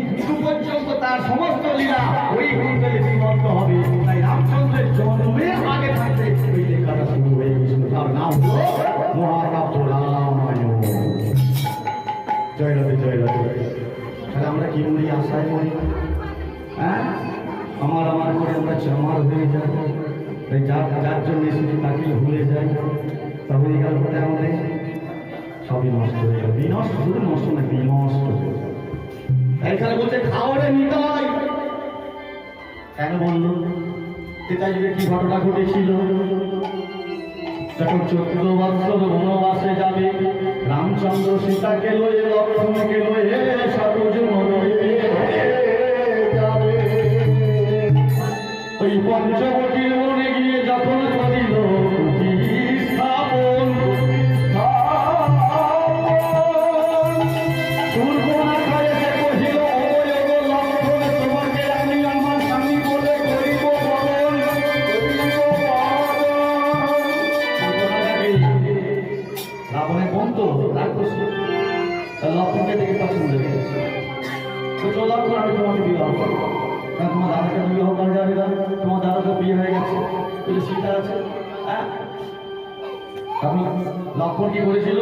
মৃত্যু পর্যন্ত তার সমস্ত লীলা ওই কুণ্ডলে জীবন্ত হবে। তাই রামচন্দ্রের জন্মের আগে থাকতে ওই লেখাটা শুরু হয়ে গেছিল, তার নাম হলো মহাকাব্য রামায়ণ। জয় রাধে জয় রাধে। তাহলে আমরা কি মনে আশায় করি, হ্যাঁ আমার করে আমরা চামার হয়ে যাই, তাই যার জন্য এসেছি তাকে ভুলে যাই, তবে এই গল্পটা আমাদের সবই নষ্ট হয়ে যাবে। বিনষ্ট, শুধু নষ্ট না, বিনষ্ট। এখানে বলছে খাওয়ারে নিতাই কেন বললো, সেটা যদি কি ঘটনা ঘটেছিল। যখন 14 বৎসর বনবাসে যাবে রামচন্দ্র সীতাকে লয়ে লক্ষ্মণকে লয়ে সর্বজন যাবে, ওই পঞ্চবটির মনে গিয়ে যখন করিল স্থাপন, লক্ষ্মণকে দেখে পছন্দ লেগেছে, তো লক্ষ্মণ আমি তোমাকে বিবাহ করবো, কারণ তোমার দাদাকে বিবাহ করা যাবে না, তোমার দাদা তো বিয়ে হয়ে গেছে, কিন্তু সীতা আছে। হ্যাঁ তখন লক্ষ্মণ কি করেছিল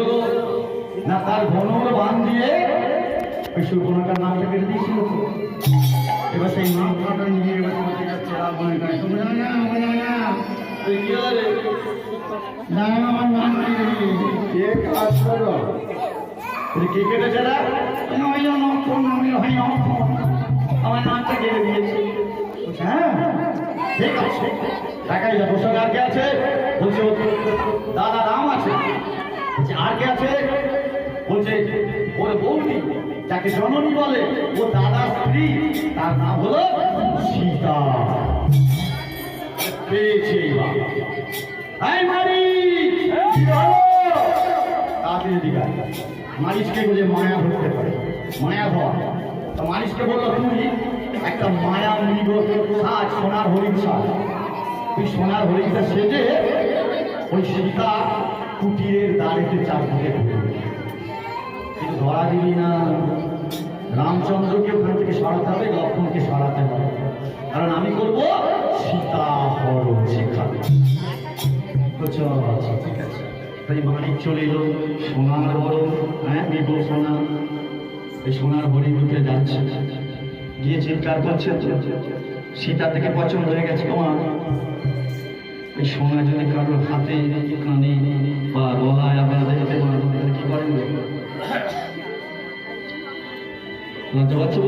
না, তার ধনুর বান দিয়ে ওই সুর্পনখার নামটা কেটে দিয়েছিল। এবার সেই নামটা নিয়ে এবার চলতে যাচ্ছে রাবণের কাছে। তুমি জানো না, আমি জানি না, তুই কি হলে না আমার নাম কি কাজ করো, কে কেটেছে না আমার নামটা কেটে দিয়েছে। হ্যাঁ ঠিক আছে, দেখাই যাবো সঙ্গে আর কে আছে, বলছে দাদা রাম আছে, আর কে আছে, বলছে ওর বৌদি যাকে জননী বলে, ও দাদার স্ত্রী, তার নাম হলো সীতা। পেয়েছে মালিশকে বলে মায়া ধরতে পারে, মায়া ধর। মালিশকে বললো তুমি একটা মায়া মৃগ সাজ, সোনার হরিণ সাজ, তুই সোনার হরিণটা সেজে ওই সীতা কুটিরের দাঁড়িতে চারদিকে ঘুরবে, কিন্তু ধরা দিবি না। রামচন্দ্রকে ওখান থেকে সরাতে হবে, লক্ষ্মণকে সরাতে হবে, কারণ আমি করবো সীতা হরণ শিক্ষা। ঠিক আছে, তাই মালিক চলে এলো, সোনার হরণ, হ্যাঁ মৃগ সোনা, এই সোনার হরিণ উঠে যাচ্ছে, গিয়ে চিৎকার করছে সীতা থেকে পছন্দ হয়ে গেছে তোমার, এই সোনা যদি কারোর হাতে কানে বা গলায় আপনারা যেতে পারেন কি করেন, লজ্জা পাচ্ছে।